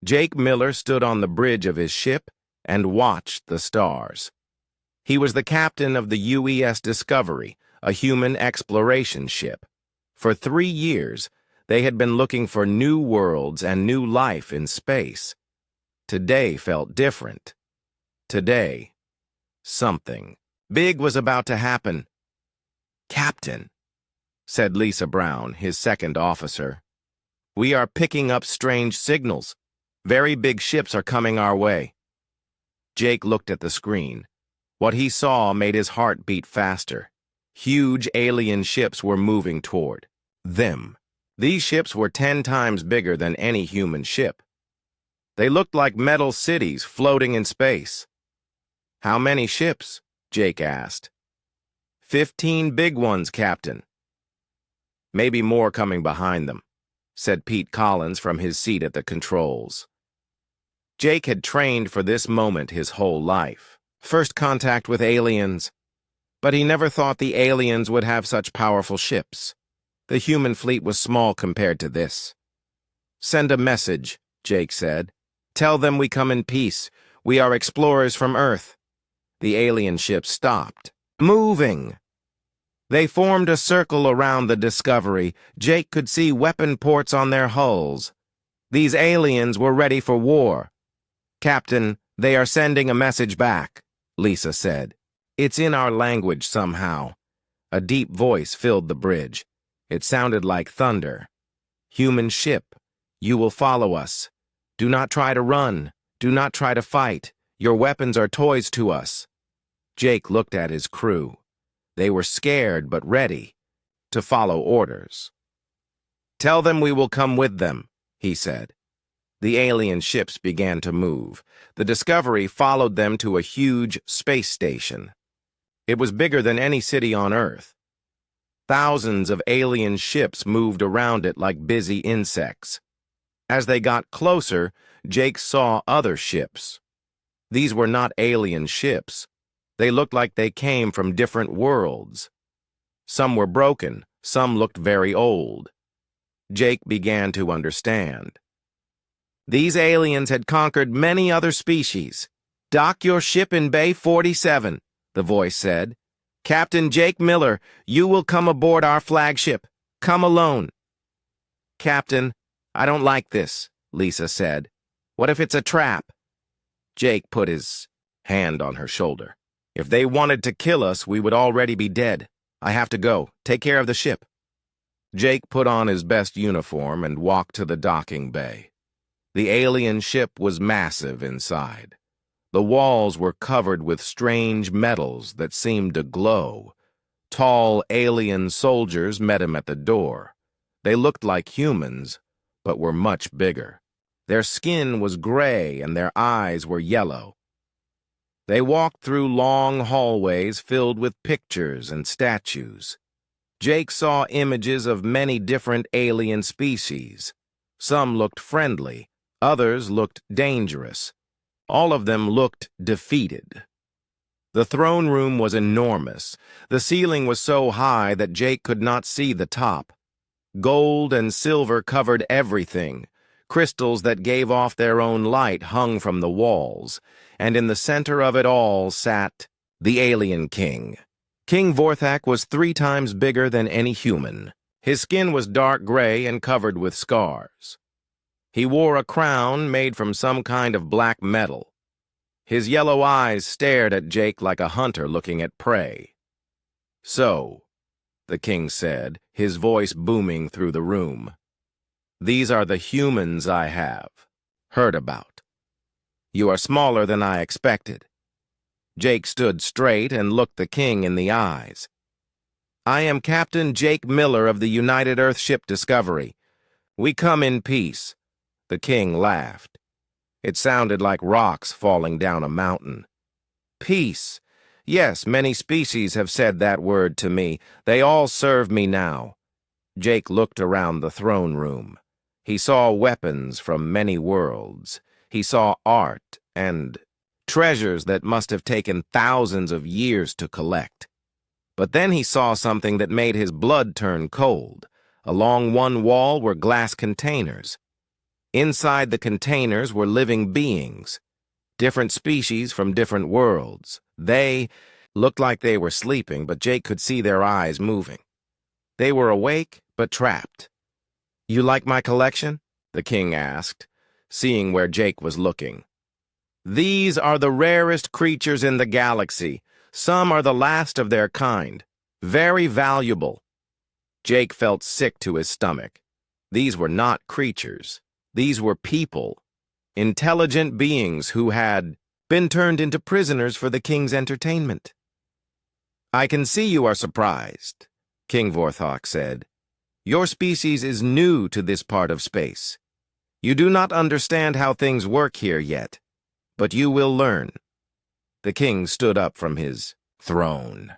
Jake Miller stood on the bridge of his ship and watched the stars. He was the captain of the UES Discovery, a human exploration ship. For 3 years, they had been looking for new worlds and new life in space. Today felt different. Today, something big was about to happen. "Captain," said Lisa Brown, his second officer, "we are picking up strange signals. Very big ships are coming our way." Jake looked at the screen. What he saw made his heart beat faster. Huge alien ships were moving toward them. These ships were 10 times bigger than any human ship. They looked like metal cities floating in space. "How many ships?" Jake asked. 15 big ones, Captain." "Maybe more coming behind them," said Pete Collins from his seat at the controls. Jake had trained for this moment his whole life. First contact with aliens. But he never thought the aliens would have such powerful ships. The human fleet was small compared to this. "Send a message," Jake said. "Tell them we come in peace. We are explorers from Earth." The alien ships stopped moving. They formed a circle around the Discovery. Jake could see weapon ports on their hulls. These aliens were ready for war. "Captain, they are sending a message back," Lisa said. "It's in our language somehow." A deep voice filled the bridge. It sounded like thunder. "Human ship, you will follow us. Do not try to run. Do not try to fight. Your weapons are toys to us." Jake looked at his crew. They were scared but ready to follow orders. "Tell them we will come with them," he said. The alien ships began to move. The Discovery followed them to a huge space station. It was bigger than any city on Earth. Thousands of alien ships moved around it like busy insects. As they got closer, Jake saw other ships. These were not alien ships. They looked like they came from different worlds. Some were broken, some looked very old. Jake began to understand. These aliens had conquered many other species. "Dock your ship in Bay 47, the voice said. "Captain Jake Miller, you will come aboard our flagship. Come alone." "Captain, I don't like this," Lisa said. "What if it's a trap?" Jake put his hand on her shoulder. "If they wanted to kill us, we would already be dead. I have to go. Take care of the ship." Jake put on his best uniform and walked to the docking bay. The alien ship was massive inside. The walls were covered with strange metals that seemed to glow. Tall alien soldiers met him at the door. They looked like humans, but were much bigger. Their skin was gray and their eyes were yellow. They walked through long hallways filled with pictures and statues. Jake saw images of many different alien species. Some looked friendly, others looked dangerous. All of them looked defeated. The throne room was enormous. The ceiling was so high that Jake could not see the top. Gold and silver covered everything. Crystals that gave off their own light hung from the walls, and in the center of it all sat the Alien King. King Vorthak was 3 times bigger than any human. His skin was dark gray and covered with scars. He wore a crown made from some kind of black metal. His yellow eyes stared at Jake like a hunter looking at prey. "So," the king said, his voice booming through the room, "these are the humans I have heard about. You are smaller than I expected." Jake stood straight and looked the king in the eyes. "I am Captain Jake Miller of the United Earthship Discovery. We come in peace." The king laughed. It sounded like rocks falling down a mountain. "Peace. Yes, many species have said that word to me. They all serve me now." Jake looked around the throne room. He saw weapons from many worlds. He saw art and treasures that must have taken thousands of years to collect. But then he saw something that made his blood turn cold. Along one wall were glass containers. Inside the containers were living beings, different species from different worlds. They looked like they were sleeping, but Jake could see their eyes moving. They were awake, but trapped. "You like my collection?" the king asked, seeing where Jake was looking. "These are the rarest creatures in the galaxy. Some are the last of their kind. Very valuable." Jake felt sick to his stomach. These were not creatures. These were people, intelligent beings who had been turned into prisoners for the king's entertainment. "I can see you are surprised," King Vorthok said. "Your species is new to this part of space. You do not understand how things work here yet, but you will learn." The king stood up from his throne.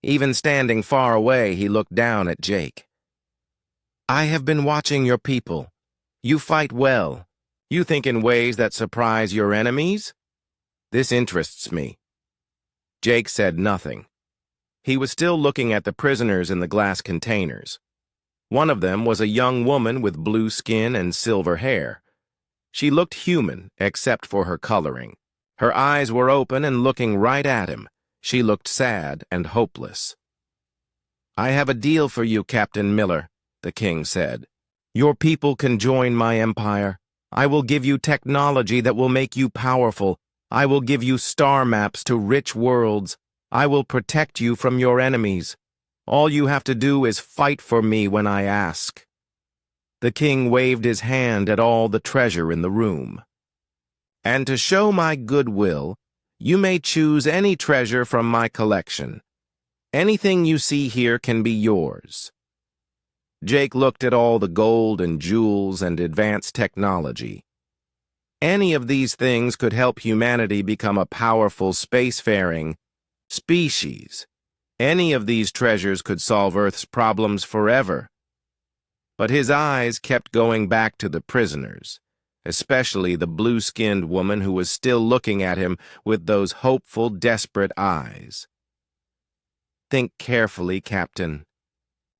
Even standing far away, he looked down at Jake. "I have been watching your people. You fight well. You think in ways that surprise your enemies? This interests me." Jake said nothing. He was still looking at the prisoners in the glass containers. One of them was a young woman with blue skin and silver hair. She looked human, except for her coloring. Her eyes were open and looking right at him. She looked sad and hopeless. "I have a deal for you, Captain Miller," the king said. "Your people can join my empire. I will give you technology that will make you powerful. I will give you star maps to rich worlds. I will protect you from your enemies. All you have to do is fight for me when I ask." The king waved his hand at all the treasure in the room. "And to show my goodwill, you may choose any treasure from my collection. Anything you see here can be yours." Jake looked at all the gold and jewels and advanced technology. Any of these things could help humanity become a powerful spacefaring species. Any of these treasures could solve Earth's problems forever. But his eyes kept going back to the prisoners, especially the blue-skinned woman who was still looking at him with those hopeful, desperate eyes. "Think carefully, Captain,"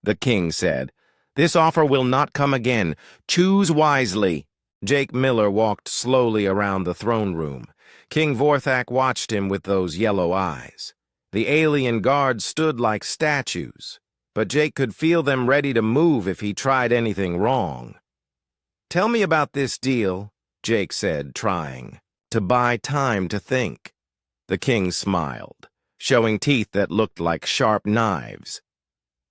the king said. "This offer will not come again. Choose wisely." Jake Miller walked slowly around the throne room. King Vorthak watched him with those yellow eyes. The alien guards stood like statues, but Jake could feel them ready to move if he tried anything wrong. "Tell me about this deal," Jake said, trying to buy time to think. The king smiled, showing teeth that looked like sharp knives.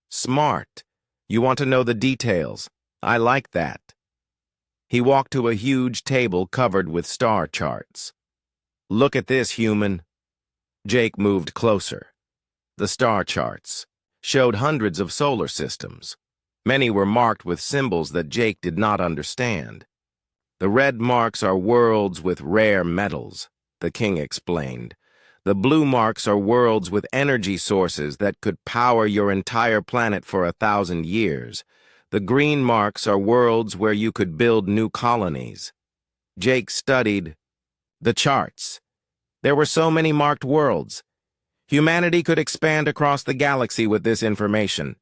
"Smart. You want to know the details. I like that." He walked to a huge table covered with star charts. "Look at this, human." Jake moved closer. The star charts showed hundreds of solar systems. Many were marked with symbols that Jake did not understand. "The red marks are worlds with rare metals," the king explained. "The blue marks are worlds with energy sources that could power your entire planet for 1,000 years. The green marks are worlds where you could build new colonies." Jake studied the charts. There were so many marked worlds. Humanity could expand across the galaxy with this information.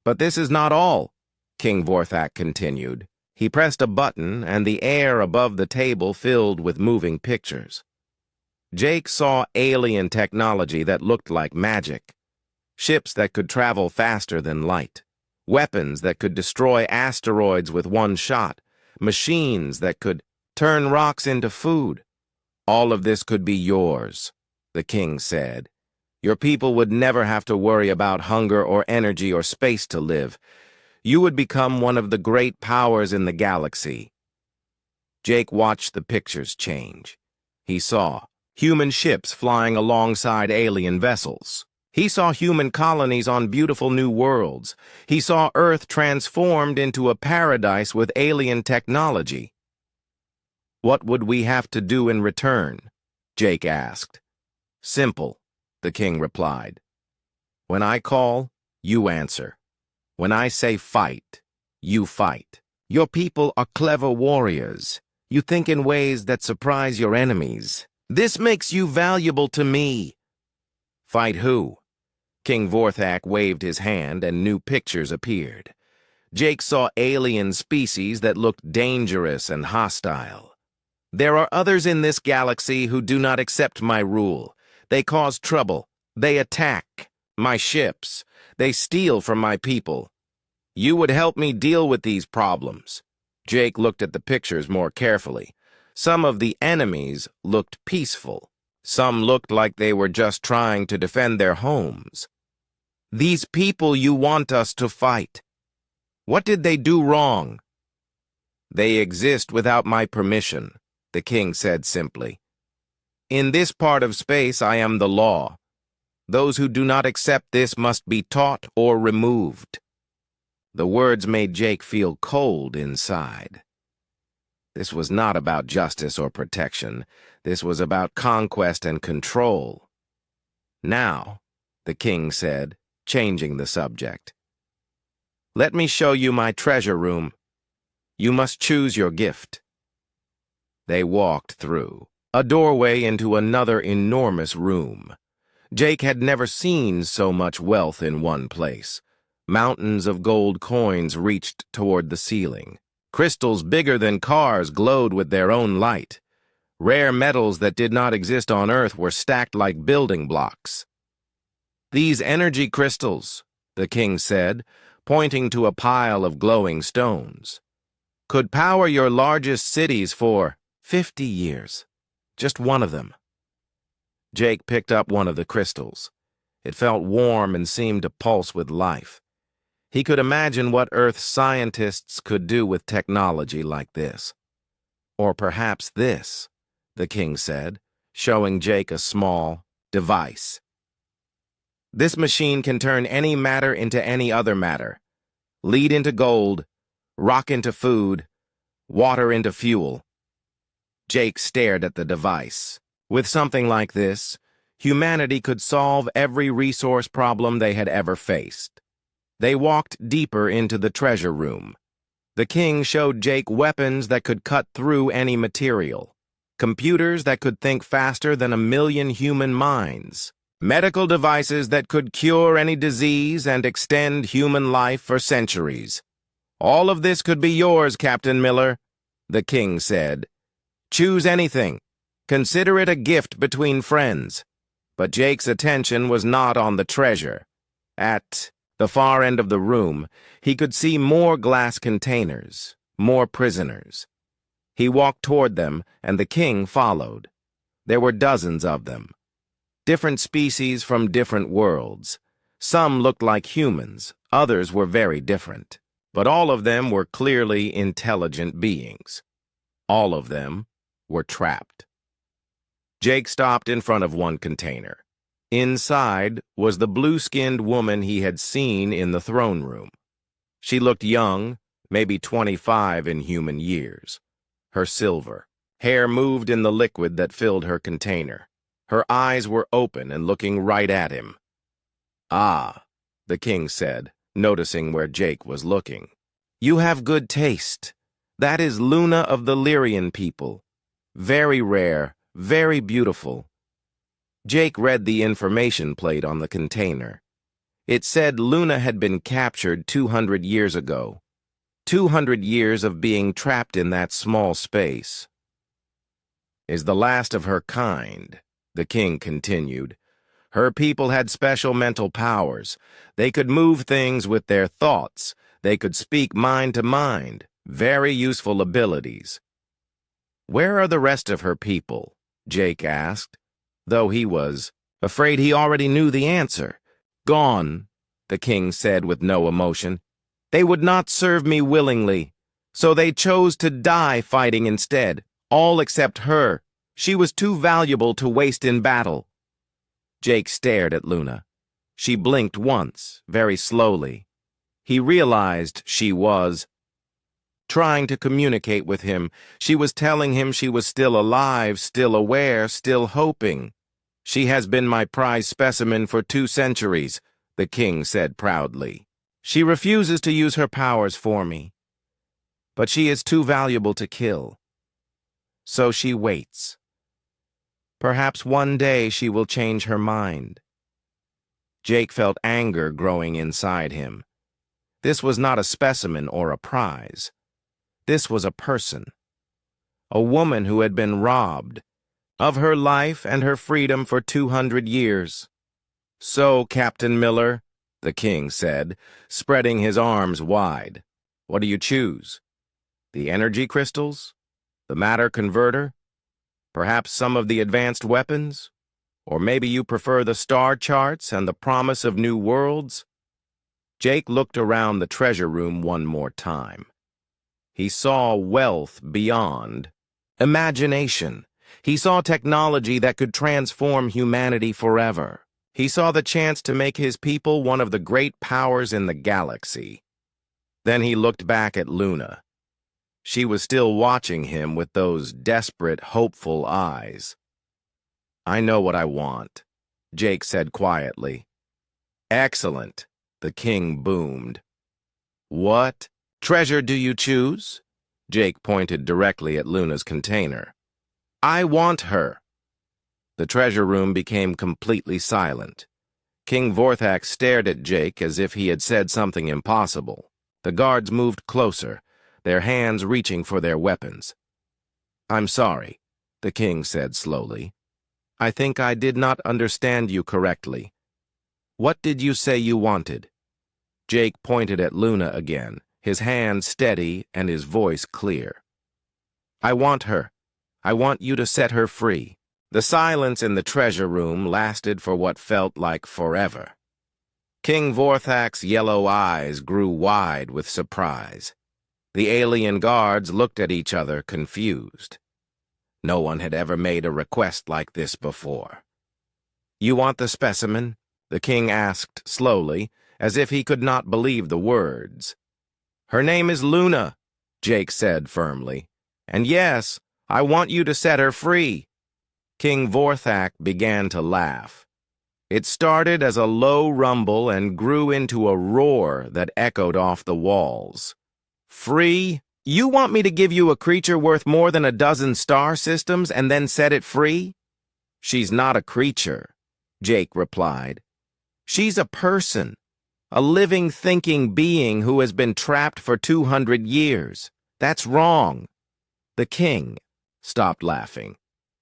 "But this is not all," King Vorthak continued. He pressed a button, and the air above the table filled with moving pictures. Jake saw alien technology that looked like magic. Ships that could travel faster than light. Weapons that could destroy asteroids with one shot. Machines that could turn rocks into food. "All of this could be yours," the king said. "Your people would never have to worry about hunger or energy or space to live. You would become one of the great powers in the galaxy." Jake watched the pictures change. He saw human ships flying alongside alien vessels. He saw human colonies on beautiful new worlds. He saw Earth transformed into a paradise with alien technology. "What would we have to do in return?" Jake asked. "Simple," the king replied. "When I call, you answer. When I say fight, you fight. Your people are clever warriors. You think in ways that surprise your enemies. This makes you valuable to me." "Fight who?" King Vorthak waved his hand and new pictures appeared. Jake saw alien species that looked dangerous and hostile. There are others in this galaxy who do not accept my rule. They cause trouble. They attack my ships. They steal from my people. You would help me deal with these problems. Jake looked at the pictures more carefully. Some of the enemies looked peaceful. Some looked like they were just trying to defend their homes. These people you want us to fight. What did they do wrong? They exist without my permission, the king said simply. In this part of space, I am the law. Those who do not accept this must be taught or removed. The words made Jake feel cold inside. This was not about justice or protection. This was about conquest and control. Now, the king said, changing the subject, let me show you my treasure room. You must choose your gift. They walked through a doorway into another enormous room. Jake had never seen so much wealth in one place. Mountains of gold coins reached toward the ceiling. Crystals bigger than cars glowed with their own light. Rare metals that did not exist on Earth were stacked like building blocks. These energy crystals, the king said, pointing to a pile of glowing stones, could power your largest cities for 50 years. Just one of them. Jake picked up one of the crystals. It felt warm and seemed to pulse with life. He could imagine what Earth's scientists could do with technology like this. Or perhaps this, the king said, showing Jake a small device. This machine can turn any matter into any other matter. Lead into gold, rock into food, water into fuel. Jake stared at the device. With something like this, humanity could solve every resource problem they had ever faced. They walked deeper into the treasure room. The king showed Jake weapons that could cut through any material, computers that could think faster than 1,000,000 human minds, medical devices that could cure any disease and extend human life for centuries. All of this could be yours, Captain Miller, the king said. Choose anything. Consider it a gift between friends. But Jake's attention was not on the treasure. At the far end of the room, he could see more glass containers, more prisoners. He walked toward them, and the king followed. There were dozens of them. Different species from different worlds. Some looked like humans, others were very different. But all of them were clearly intelligent beings. All of them were trapped. Jake stopped in front of one container. Inside was the blue-skinned woman he had seen in the throne room. She looked young, maybe 25 in human years. Her silver hair moved in the liquid that filled her container. Her eyes were open and looking right at him. Ah, the king said, noticing where Jake was looking. You have good taste. That is Luna of the Lyrian people. Very rare, very beautiful. Jake read the information plate on the container. It said Luna had been captured 200 years ago. 200 years of being trapped in that small space. Is the last of her kind, the king continued. Her people had special mental powers. They could move things with their thoughts. They could speak mind to mind. Very useful abilities. Where are the rest of her people? Jake asked, though he was afraid he already knew the answer. Gone, the king said with no emotion. They would not serve me willingly, so they chose to die fighting instead, all except her. She was too valuable to waste in battle. Jake stared at Luna. She blinked once, very slowly. He realized she was trying to communicate with him. She was telling him she was still alive, still aware, still hoping. She has been my prize specimen for 2 centuries, the king said proudly. She refuses to use her powers for me. But she is too valuable to kill. So she waits. Perhaps one day she will change her mind. Jake felt anger growing inside him. This was not a specimen or a prize. This was a person, a woman who had been robbed of her life and her freedom for 200 years. "So, Captain Miller," the king said, spreading his arms wide, "what do you choose? The energy crystals? The matter converter? Perhaps some of the advanced weapons? Or maybe you prefer the star charts and the promise of new worlds?" Jake looked around the treasure room one more time. He saw wealth beyond imagination. He saw technology that could transform humanity forever. He saw the chance to make his people one of the great powers in the galaxy. Then he looked back at Luna. She was still watching him with those desperate, hopeful eyes. "I know what I want," Jake said quietly. "Excellent," the king boomed. "What treasure do you choose?" Jake pointed directly at Luna's container. "I want her." The treasure room became completely silent. King Vorthak stared at Jake as if he had said something impossible. The guards moved closer, their hands reaching for their weapons. "I'm sorry," the king said slowly. "I think I did not understand you correctly. What did you say you wanted?" Jake pointed at Luna again, his hand steady and his voice clear. "I want her. I want you to set her free." The silence in the treasure room lasted for what felt like forever. King Vorthak's yellow eyes grew wide with surprise. The alien guards looked at each other confused. No one had ever made a request like this before. "You want the specimen?" the king asked slowly, as if he could not believe the words. "Her name is Luna," Jake said firmly. "And yes, I want you to set her free." King Vorthak began to laugh. It started as a low rumble and grew into a roar that echoed off the walls. "Free? You want me to give you a creature worth more than a dozen star systems and then set it free?" "She's not a creature," Jake replied. "She's a person, a living, thinking being who has been trapped for 200 years. That's wrong." The king stopped laughing.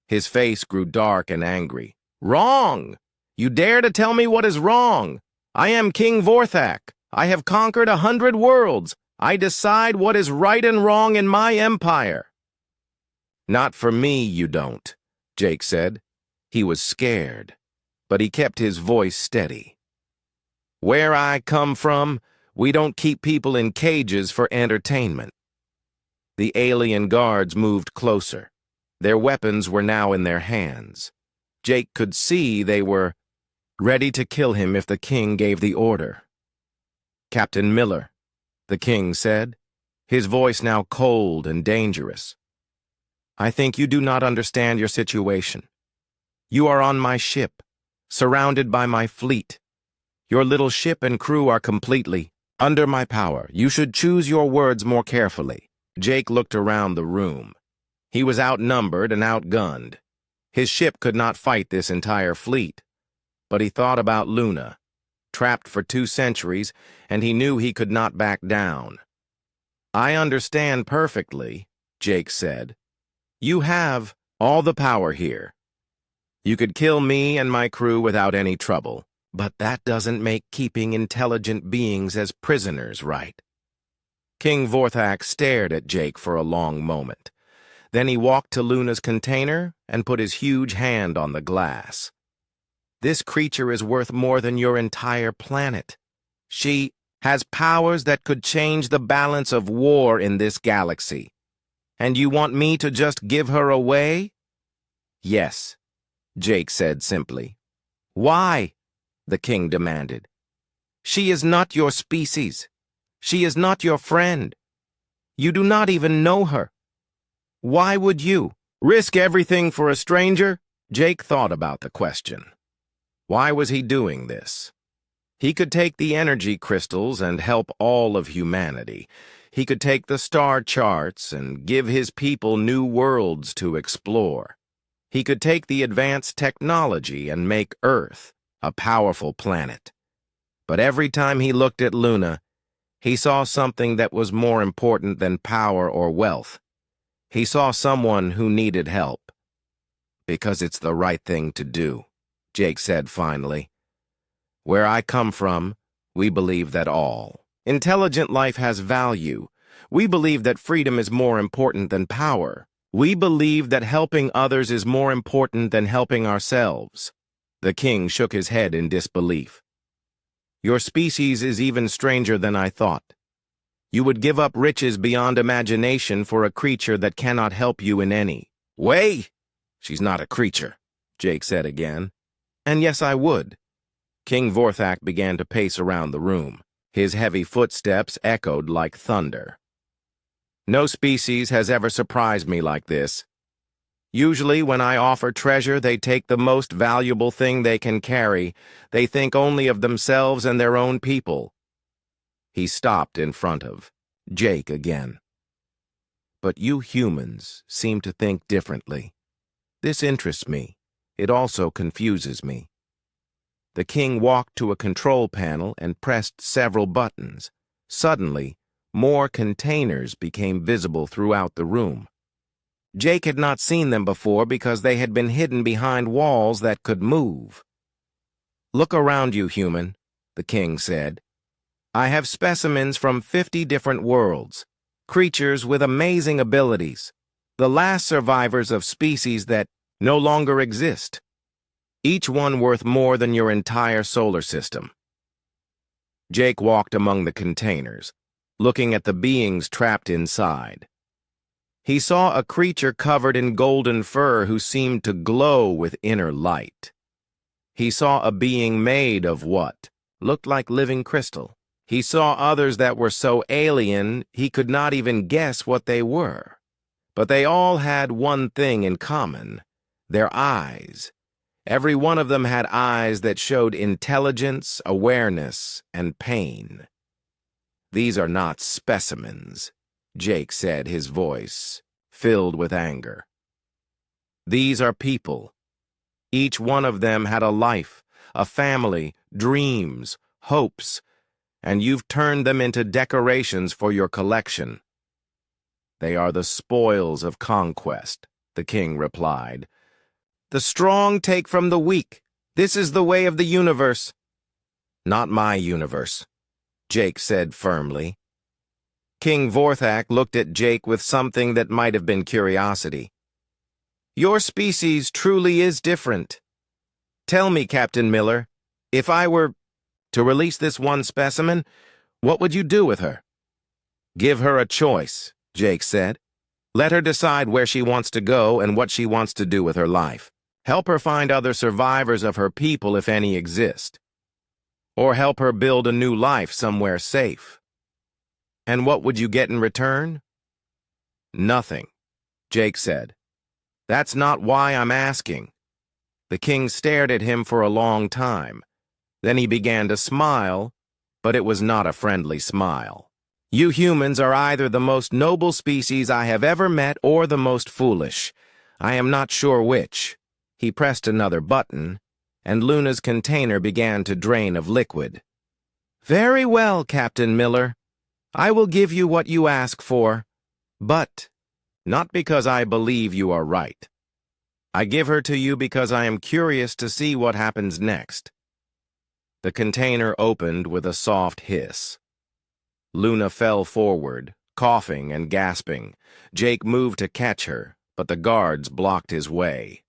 His face grew dark and angry. "Wrong! You dare to tell me what is wrong? I am King Vorthak. I have conquered 100 worlds. I decide what is right and wrong in my empire." "Not for me, you don't," Jake said. He was scared, but he kept his voice steady. "Where I come from, we don't keep people in cages for entertainment." The alien guards moved closer. Their weapons were now in their hands. Jake could see they were ready to kill him if the king gave the order. "Captain Miller," the king said, his voice now cold and dangerous. "I think you do not understand your situation. You are on my ship, surrounded by my fleet. Your little ship and crew are completely under my power. You should choose your words more carefully." Jake looked around the room. He was outnumbered and outgunned. His ship could not fight this entire fleet. But he thought about Luna, trapped for 2 centuries, and he knew he could not back down. "I understand perfectly," Jake said. "You have all the power here. You could kill me and my crew without any trouble, but that doesn't make keeping intelligent beings as prisoners right." King Vorthak stared at Jake for a long moment. Then he walked to Luna's container and put his huge hand on the glass. "This creature is worth more than your entire planet. She has powers that could change the balance of war in this galaxy. And you want me to just give her away?" "Yes," Jake said simply. "Why?" the king demanded. "She is not your species. She is not your friend. You do not even know her. Why would you risk everything for a stranger?" Jake thought about the question. Why was he doing this? He could take the energy crystals and help all of humanity. He could take the star charts and give his people new worlds to explore. He could take the advanced technology and make Earth a powerful planet. But every time he looked at Luna, He saw something that was more important than power or wealth. He saw someone who needed help. Because it's the right thing to do, Jake said finally. Where I come from, we believe that all intelligent life has value. We believe that freedom is more important than power. We believe that helping others is more important than helping ourselves. The king shook his head in disbelief. Your species is even stranger than I thought. You would give up riches beyond imagination for a creature that cannot help you in any way. She's not a creature, Jake said again. And yes, I would. King Vorthak began to pace around the room. His heavy footsteps echoed like thunder. No species has ever surprised me like this. Usually, when I offer treasure, they take the most valuable thing they can carry. They think only of themselves and their own people. He stopped in front of Jake again. But you humans seem to think differently. This interests me. It also confuses me. The king walked to a control panel and pressed several buttons. Suddenly, more containers became visible throughout the room. Jake had not seen them before because they had been hidden behind walls that could move. Look around you, human, the king said. I have specimens from 50 different worlds, creatures with amazing abilities, the last survivors of species that no longer exist, each one worth more than your entire solar system. Jake walked among the containers, looking at the beings trapped inside. He saw a creature covered in golden fur who seemed to glow with inner light. He saw a being made of what looked like living crystal. He saw others that were so alien he could not even guess what they were. But they all had one thing in common: their eyes. Every one of them had eyes that showed intelligence, awareness, and pain. These are not specimens, Jake said, his voice filled with anger. These are people. Each one of them had a life, a family, dreams, hopes, and you've turned them into decorations for your collection. They are the spoils of conquest, the king replied. The strong take from the weak. This is the way of the universe. Not my universe, Jake said firmly. King Vorthak looked at Jake with something that might have been curiosity. Your species truly is different. Tell me, Captain Miller, if I were to release this one specimen, what would you do with her? Give her a choice, Jake said. Let her decide where she wants to go and what she wants to do with her life. Help her find other survivors of her people if any exist. Or help her build a new life somewhere safe. And what would you get in return? Nothing, Jake said. That's not why I'm asking. The king stared at him for a long time. Then he began to smile, but it was not a friendly smile. You humans are either the most noble species I have ever met or the most foolish. I am not sure which. He pressed another button, and Luna's container began to drain of liquid. Very well, Captain Miller. I will give you what you ask for, but not because I believe you are right. I give her to you because I am curious to see what happens next. The container opened with a soft hiss. Luna fell forward, coughing and gasping. Jake moved to catch her, but the guards blocked his way.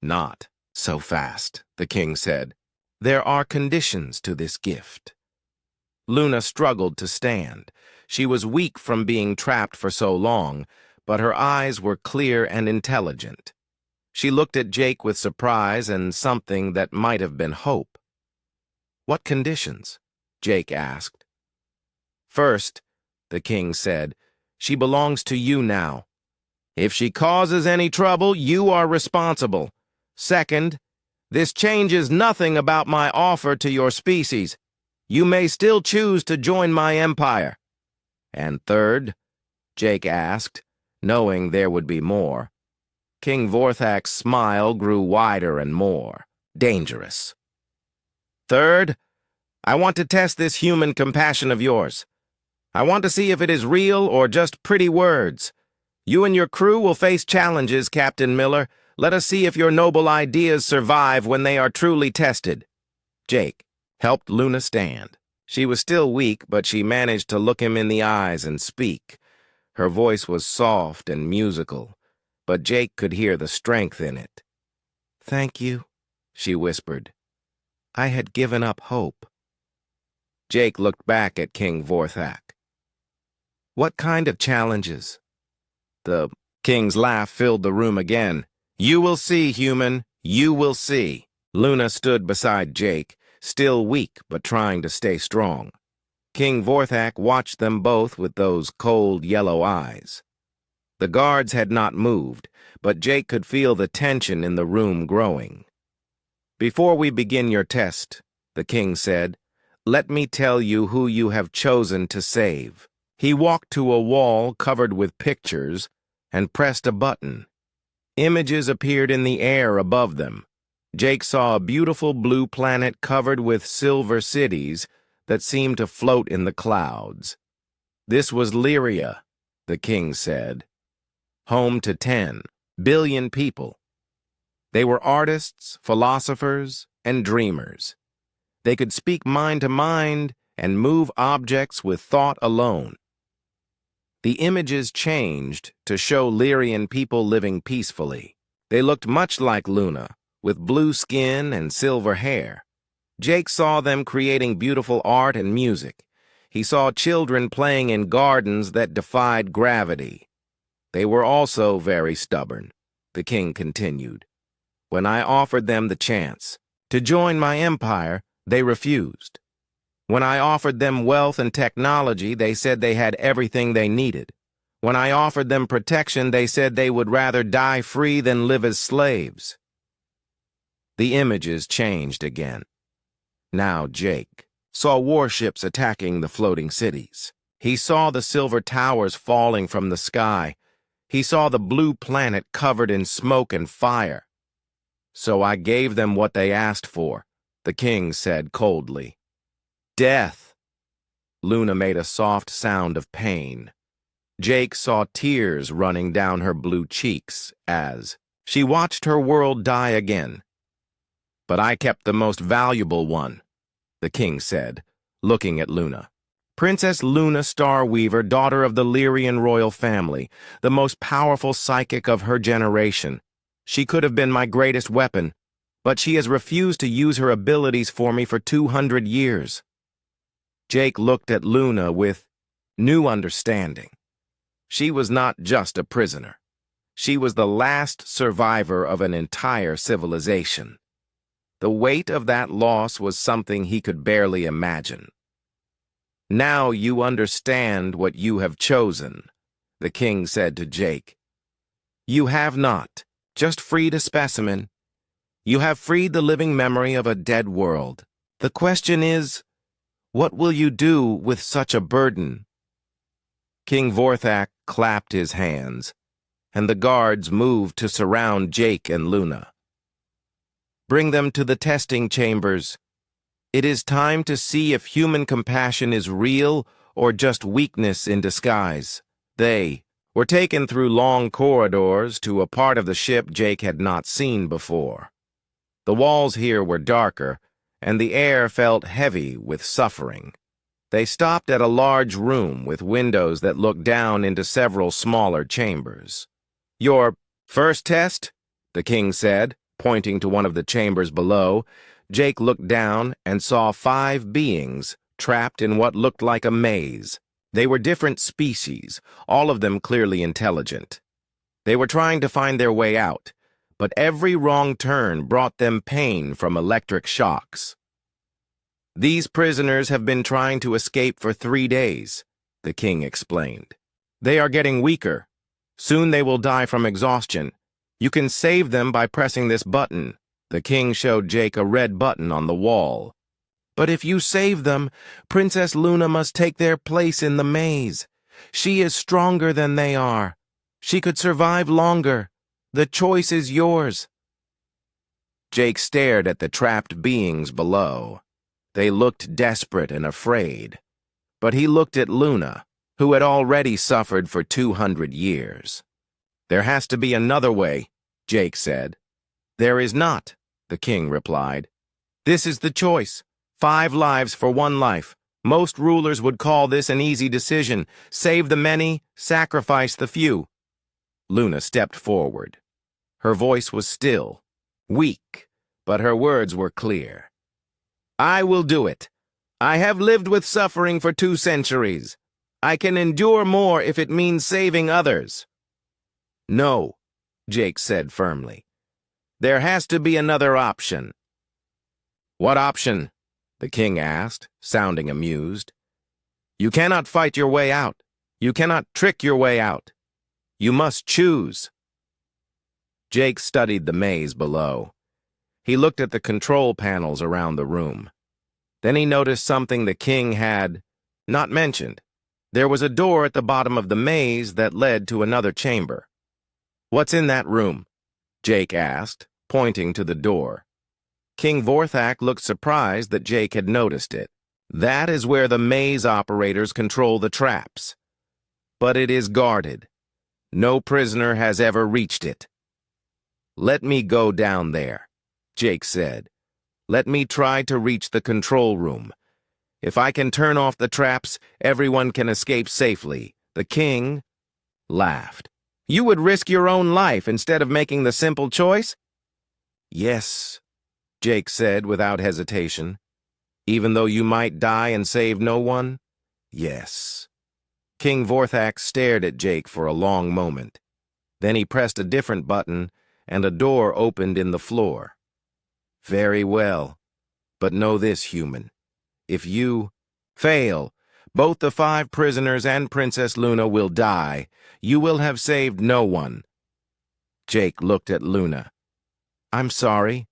Not so fast, the king said. There are conditions to this gift. Luna struggled to stand. She was weak from being trapped for so long, but her eyes were clear and intelligent. She looked at Jake with surprise and something that might have been hope. What conditions? Jake asked. First, the king said, she belongs to you now. If she causes any trouble, you are responsible. Second, this changes nothing about my offer to your species. You may still choose to join my empire. And third, Jake asked, knowing there would be more. King Vorthak's smile grew wider and more dangerous. Third, I want to test this human compassion of yours. I want to see if it is real or just pretty words. You and your crew will face challenges, Captain Miller. Let us see if your noble ideas survive when they are truly tested. Jake helped Luna stand. She was still weak, but she managed to look him in the eyes and speak. Her voice was soft and musical, but Jake could hear the strength in it. "Thank you," she whispered. "I had given up hope." Jake looked back at King Vorthak. "What kind of challenges?" The king's laugh filled the room again. "You will see, human. You will see." Luna stood beside Jake, still weak but trying to stay strong. King Vorthak watched them both with those cold yellow eyes. The guards had not moved, but Jake could feel the tension in the room growing. "Before we begin your test," the king said, "let me tell you who you have chosen to save." He walked to a wall covered with pictures and pressed a button. Images appeared in the air above them. Jake saw a beautiful blue planet covered with silver cities that seemed to float in the clouds. This was Lyria, the king said, home to 10 billion people. They were artists, philosophers, and dreamers. They could speak mind to mind and move objects with thought alone. The images changed to show Lyrian people living peacefully. They looked much like Luna, with blue skin and silver hair. Jake saw them creating beautiful art and music. He saw children playing in gardens that defied gravity. They were also very stubborn, the king continued. When I offered them the chance to join my empire, they refused. When I offered them wealth and technology, they said they had everything they needed. When I offered them protection, they said they would rather die free than live as slaves. The images changed again. Now Jake saw warships attacking the floating cities. He saw the silver towers falling from the sky. He saw the blue planet covered in smoke and fire. So I gave them what they asked for, the king said coldly. Death. Luna made a soft sound of pain. Jake saw tears running down her blue cheeks as she watched her world die again. But I kept the most valuable one, the king said, looking at Luna. Princess Luna Starweaver, daughter of the Lyrian royal family, the most powerful psychic of her generation. She could have been my greatest weapon, but she has refused to use her abilities for me for 200 years. Jake looked at Luna with new understanding. She was not just a prisoner. She was the last survivor of an entire civilization. The weight of that loss was something he could barely imagine. Now you understand what you have chosen, the king said to Jake. You have not just freed a specimen. You have freed the living memory of a dead world. The question is, what will you do with such a burden? King Vorthak clapped his hands, and the guards moved to surround Jake and Luna. Bring them to the testing chambers. It is time to see if human compassion is real or just weakness in disguise. They were taken through long corridors to a part of the ship Jake had not seen before. The walls here were darker, and the air felt heavy with suffering. They stopped at a large room with windows that looked down into several smaller chambers. Your first test? The king said, pointing to one of the chambers below. Jake looked down and saw 5 beings trapped in what looked like a maze. They were different species, all of them clearly intelligent. They were trying to find their way out, but every wrong turn brought them pain from electric shocks. These prisoners have been trying to escape for 3 days, the king explained. They are getting weaker. Soon they will die from exhaustion. You can save them by pressing this button. The king showed Jake a red button on the wall. But if you save them, Princess Luna must take their place in the maze. She is stronger than they are. She could survive longer. The choice is yours. Jake stared at the trapped beings below. They looked desperate and afraid. But he looked at Luna, who had already suffered for 200 years. "There has to be another way," Jake said. "There is not," the king replied. "This is the choice. 5 lives for 1 life. Most rulers would call this an easy decision. Save the many, sacrifice the few." Luna stepped forward. Her voice was still, weak, but her words were clear. "I will do it. I have lived with suffering for 2 centuries. I can endure more if it means saving others." "No," Jake said firmly. "There has to be another option." "What option?" the king asked, sounding amused. "You cannot fight your way out. You cannot trick your way out. You must choose." Jake studied the maze below. He looked at the control panels around the room. Then he noticed something the king had not mentioned. There was a door at the bottom of the maze that led to another chamber. "What's in that room?" Jake asked, pointing to the door. King Vorthak looked surprised that Jake had noticed it. "That is where the maze operators control the traps. But it is guarded. No prisoner has ever reached it." "Let me go down there," Jake said. "Let me try to reach the control room. If I can turn off the traps, everyone can escape safely." The king laughed. "You would risk your own life instead of making the simple choice?" "Yes," Jake said without hesitation. "Even though you might die and save no one? Yes." King Vorthak stared at Jake for a long moment. Then he pressed a different button, and a door opened in the floor. "Very well. But know this, human. If you fail, both the 5 prisoners and Princess Luna will die. You will have saved no one." Jake looked at Luna. "I'm sorry.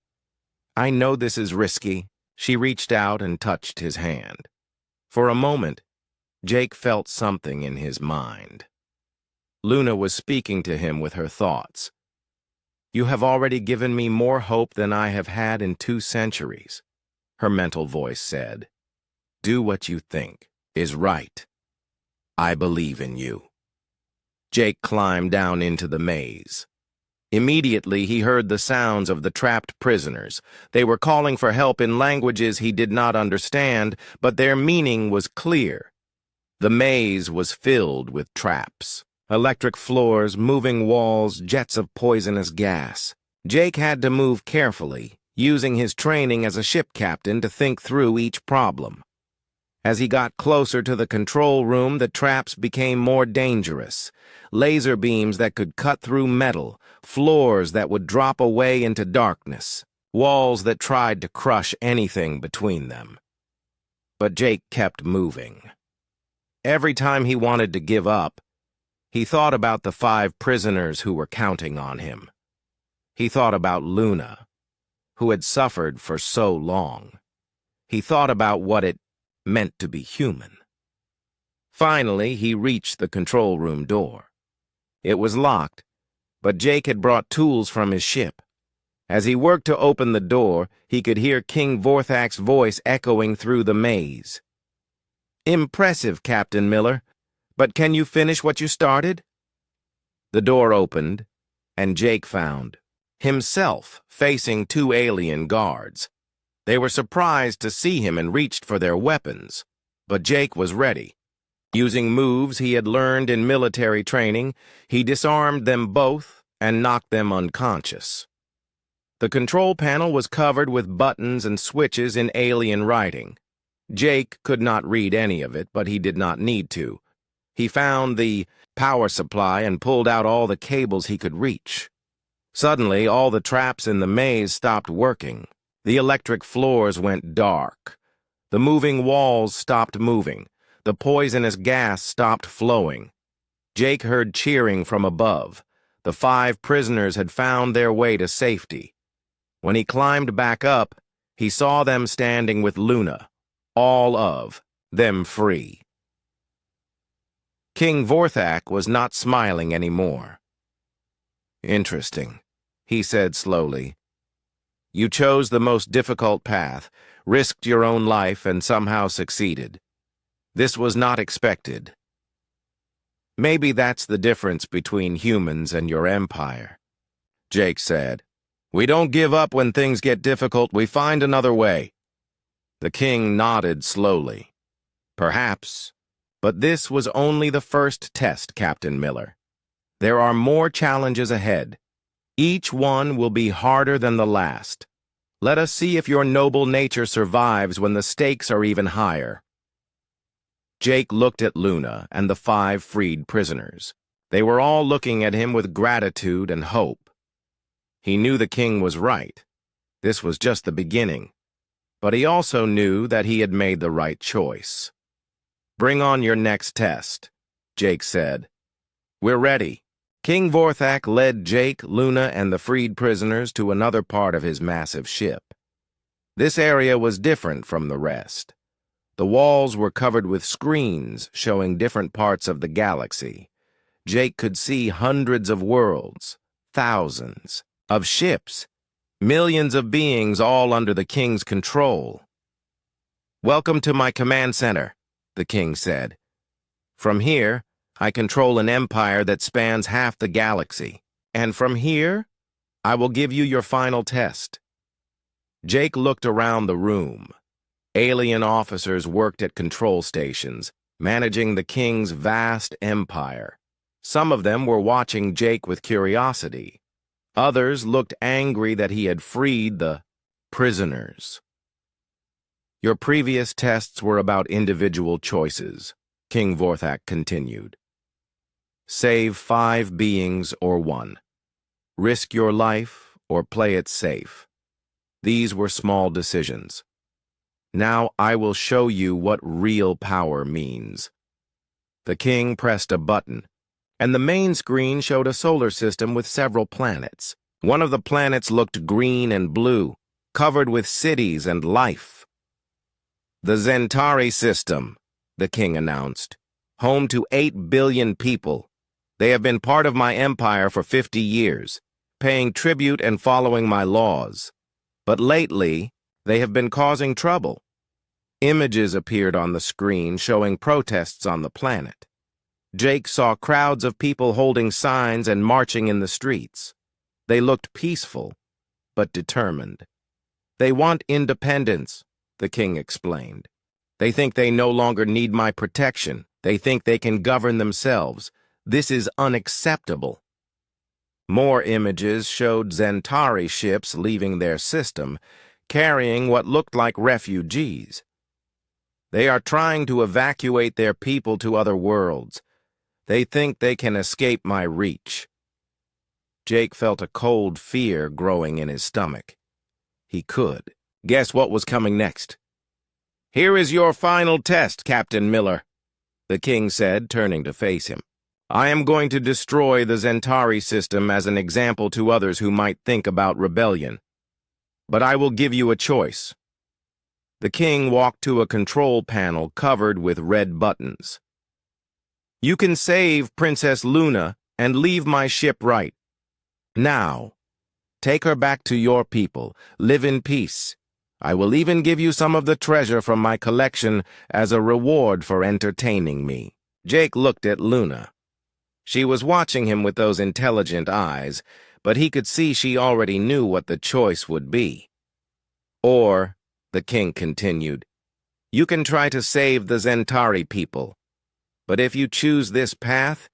I know this is risky." She reached out and touched his hand. For a moment, Jake felt something in his mind. Luna was speaking to him with her thoughts. "You have already given me more hope than I have had in 2 centuries, her mental voice said. "Do what you think is right. I believe in you." Jake climbed down into the maze. Immediately, he heard the sounds of the trapped prisoners. They were calling for help in languages he did not understand, but their meaning was clear. The maze was filled with traps. Electric floors, moving walls, jets of poisonous gas. Jake had to move carefully, using his training as a ship captain to think through each problem. As he got closer to the control room, the traps became more dangerous. Laser beams that could cut through metal, floors that would drop away into darkness, walls that tried to crush anything between them. But Jake kept moving. Every time he wanted to give up, he thought about the 5 prisoners who were counting on him. He thought about Luna, who had suffered for so long. He thought about what it meant to be human. Finally, he reached the control room door. It was locked, but Jake had brought tools from his ship. As he worked to open the door, he could hear King Vorthak's voice echoing through the maze. "Impressive, Captain Miller. But can you finish what you started?" The door opened, and Jake found himself facing 2 alien guards. They were surprised to see him and reached for their weapons, but Jake was ready. Using moves he had learned in military training, he disarmed them both and knocked them unconscious. The control panel was covered with buttons and switches in alien writing. Jake could not read any of it, but he did not need to. He found the power supply and pulled out all the cables he could reach. Suddenly, all the traps in the maze stopped working. The electric floors went dark. The moving walls stopped moving. The poisonous gas stopped flowing. Jake heard cheering from above. The 5 prisoners had found their way to safety. When he climbed back up, he saw them standing with Luna, all of them free. King Vorthak was not smiling anymore. "Interesting," he said slowly. "You chose the most difficult path, risked your own life, and somehow succeeded. This was not expected. Maybe that's the difference between humans and your empire, Jake said. We don't give up when things get difficult, we find another way. The king nodded slowly. Perhaps, but this was only the first test, Captain Miller. There are more challenges ahead. Each one will be harder than the last. Let us see if your noble nature survives when the stakes are even higher. Jake looked at Luna and the 5 freed prisoners. They were all looking at him with gratitude and hope. He knew the king was right. This was just the beginning. But he also knew that he had made the right choice. Bring on your next test, Jake said. We're ready. King Vorthak led Jake, Luna, and the freed prisoners to another part of his massive ship. This area was different from the rest. The walls were covered with screens showing different parts of the galaxy. Jake could see hundreds of worlds, thousands of ships, millions of beings all under the king's control. Welcome to my command center, the king said. From here, I control an empire that spans half the galaxy. And from here, I will give you your final test. Jake looked around the room. Alien officers worked at control stations, managing the king's vast empire. Some of them were watching Jake with curiosity. Others looked angry that he had freed the prisoners. Your previous tests were about individual choices, King Vorthak continued. Save 5 beings or 1. Risk your life or play it safe. These were small decisions. Now I will show you what real power means. The king pressed a button, and the main screen showed a solar system with several planets. One of the planets looked green and blue, covered with cities and life. The Zentari system, the king announced, home to 8 billion people. They have been part of my empire for 50 years, paying tribute and following my laws. But lately, they have been causing trouble. Images appeared on the screen showing protests on the planet. Jake saw crowds of people holding signs and marching in the streets. They looked peaceful, but determined. They want independence, the king explained. They think they no longer need my protection. They think they can govern themselves. This is unacceptable. More images showed Zentari ships leaving their system, carrying what looked like refugees. They are trying to evacuate their people to other worlds. They think they can escape my reach. Jake felt a cold fear growing in his stomach. He could. Guess what was coming next? Here is your final test, Captain Miller, the king said, turning to face him. I am going to destroy the Zentari system as an example to others who might think about rebellion. But I will give you a choice. The king walked to a control panel covered with red buttons. You can save Princess Luna and leave my ship right. Now, take her back to your people. Live in peace. I will even give you some of the treasure from my collection as a reward for entertaining me. Jake looked at Luna. She was watching him with those intelligent eyes, but he could see she already knew what the choice would be. Or, the king continued, you can try to save the Zentari people. But if you choose this path,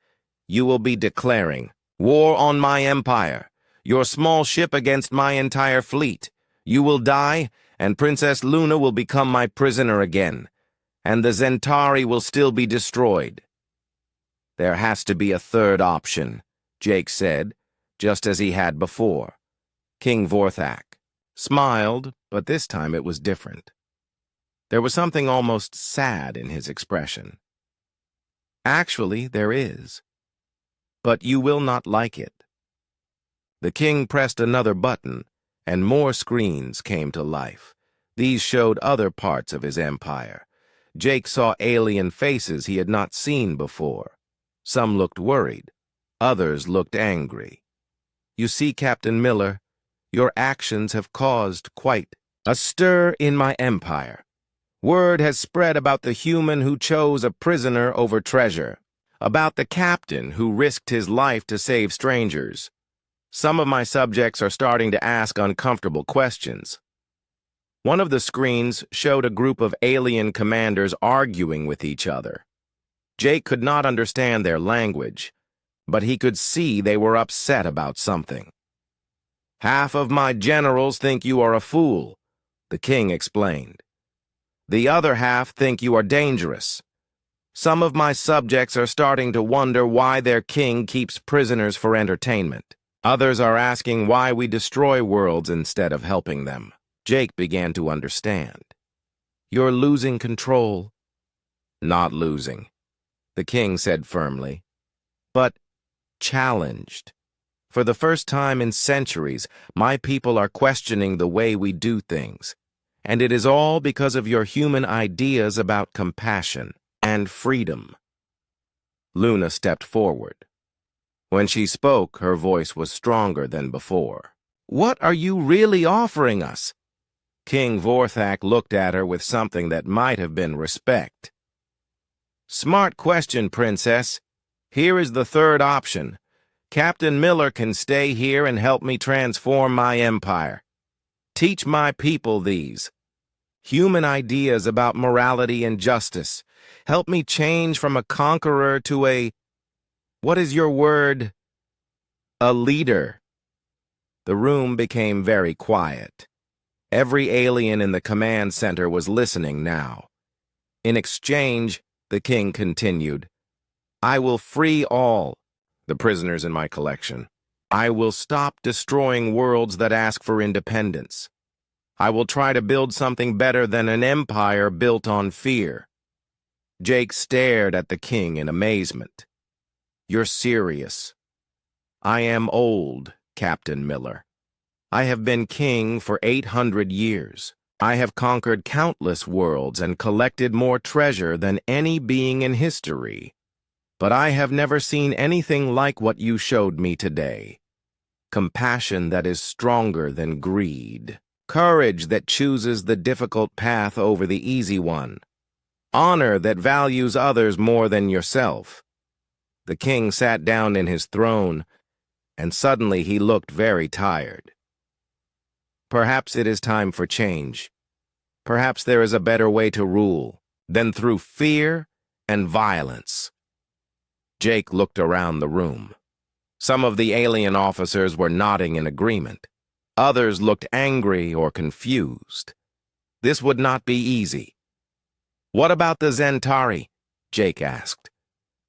you will be declaring war on my empire, your small ship against my entire fleet. You will die, and Princess Luna will become my prisoner again, and the Zentari will still be destroyed. There has to be a third option, Jake said, just as he had before. King Vorthak smiled, but this time it was different. There was something almost sad in his expression. Actually, there is. But you will not like it. The king pressed another button, and more screens came to life. These showed other parts of his empire. Jake saw alien faces he had not seen before. Some looked worried. Others looked angry. You see, Captain Miller, your actions have caused quite a stir in my empire. Word has spread about the human who chose a prisoner over treasure, about the captain who risked his life to save strangers. Some of my subjects are starting to ask uncomfortable questions. One of the screens showed a group of alien commanders arguing with each other. Jake could not understand their language, but he could see they were upset about something. "Half of my generals think you are a fool," the king explained. "The other half think you are dangerous. Some of my subjects are starting to wonder why their king keeps prisoners for entertainment. Others are asking why we destroy worlds instead of helping them." Jake began to understand. "You're losing control." "Not losing," the king said firmly, "but challenged. For the first time in centuries, my people are questioning the way we do things, and it is all because of your human ideas about compassion and freedom." Luna stepped forward. When she spoke, her voice was stronger than before. "What are you really offering us?" King Vorthak looked at her with something that might have been respect. "Smart question, Princess. Here is the third option. Captain Miller can stay here and help me transform my empire. Teach my people these human ideas about morality and justice. Help me change from a conqueror to what is your word? A leader." The room became very quiet. Every alien in the command center was listening now. In exchange, the king continued, "I will free all the prisoners in my collection. I will stop destroying worlds that ask for independence. I will try to build something better than an empire built on fear." Jake stared at the king in amazement. "You're serious?" "I am old, Captain Miller. I have been king for 800 years. I have conquered countless worlds and collected more treasure than any being in history. But I have never seen anything like what you showed me today. Compassion that is stronger than greed. Courage that chooses the difficult path over the easy one. Honor that values others more than yourself." The king sat down in his throne, and suddenly he looked very tired. "Perhaps it is time for change. Perhaps there is a better way to rule than through fear and violence." Jake looked around the room. Some of the alien officers were nodding in agreement. Others looked angry or confused. This would not be easy. "What about the Zentari?" Jake asked.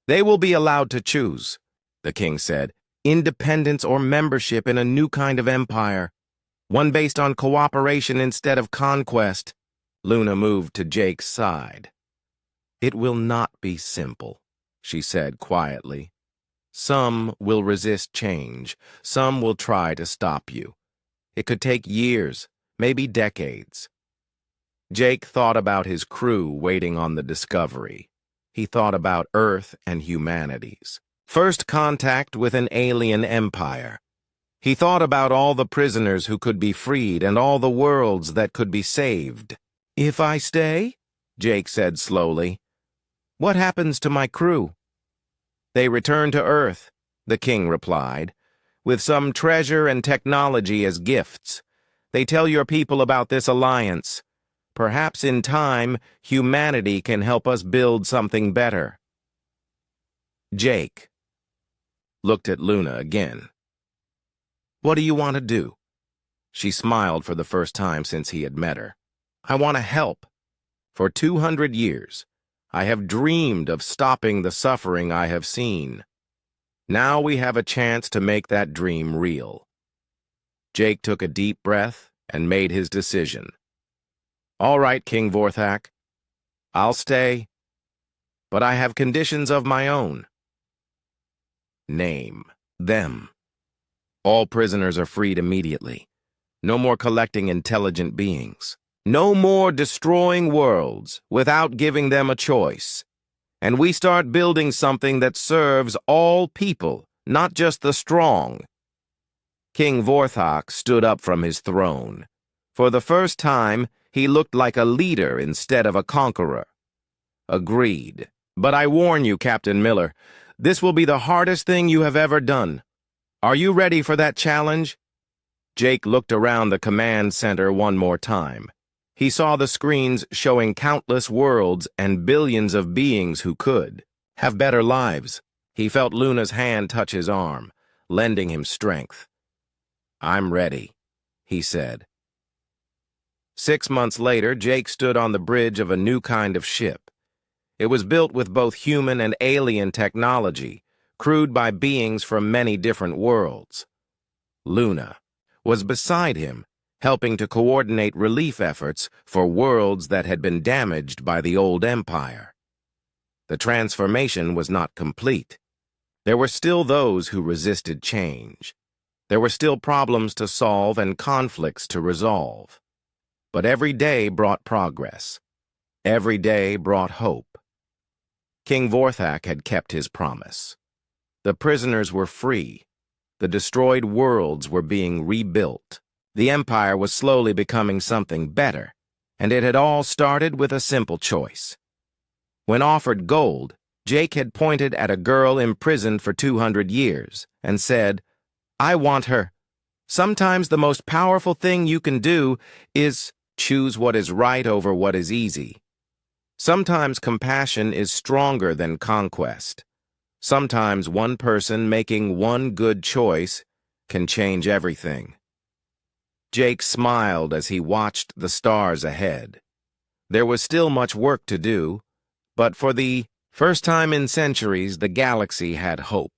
"They will be allowed to choose," the king said. "Independence or membership in a new kind of empire. One based on cooperation instead of conquest." Luna moved to Jake's side. "It will not be simple," she said quietly. "Some will resist change. Some will try to stop you. It could take years, maybe decades." Jake thought about his crew waiting on the Discovery. He thought about Earth and humanity's first contact with an alien empire. He thought about all the prisoners who could be freed and all the worlds that could be saved. "If I stay," Jake said slowly, "what happens to my crew?" "They return to Earth," the king replied, "with some treasure and technology as gifts. They tell your people about this alliance. Perhaps in time, humanity can help us build something better." Jake looked at Luna again. "What do you want to do?" She smiled for the first time since he had met her. "I want to help. For 200 years, I have dreamed of stopping the suffering I have seen. Now we have a chance to make that dream real." Jake took a deep breath and made his decision. "All right, King Vorthak. I'll stay, but I have conditions of my own." "Name them." "All prisoners are freed immediately. No more collecting intelligent beings. No more destroying worlds without giving them a choice. And we start building something that serves all people, not just the strong." King Vorthak stood up from his throne. For the first time, He looked like a leader instead of a conqueror. Agreed. But I warn you, Captain Miller, this will be the hardest thing you have ever done. Are you ready for that challenge? Jake looked around the command center one more time. He saw the screens showing countless worlds and billions of beings who could have better lives. He felt Luna's hand touch his arm, lending him strength. "I'm ready," he said. 6 months later, Jake stood on the bridge of a new kind of ship. It was built with both human and alien technology, crewed by beings from many different worlds. Luna was beside him, helping to coordinate relief efforts for worlds that had been damaged by the old empire. The transformation was not complete. There were still those who resisted change. There were still problems to solve and conflicts to resolve. But every day brought progress. Every day brought hope. King Vorthak had kept his promise. The prisoners were free. The destroyed worlds were being rebuilt. The Empire was slowly becoming something better, and it had all started with a simple choice. When offered gold, Jake had pointed at a girl imprisoned for 200 years and said, "I want her." Sometimes the most powerful thing you can do is choose what is right over what is easy. Sometimes compassion is stronger than conquest. Sometimes one person making one good choice can change everything. Jake smiled as he watched the stars ahead. There was still much work to do, but for the first time in centuries, the galaxy had hope.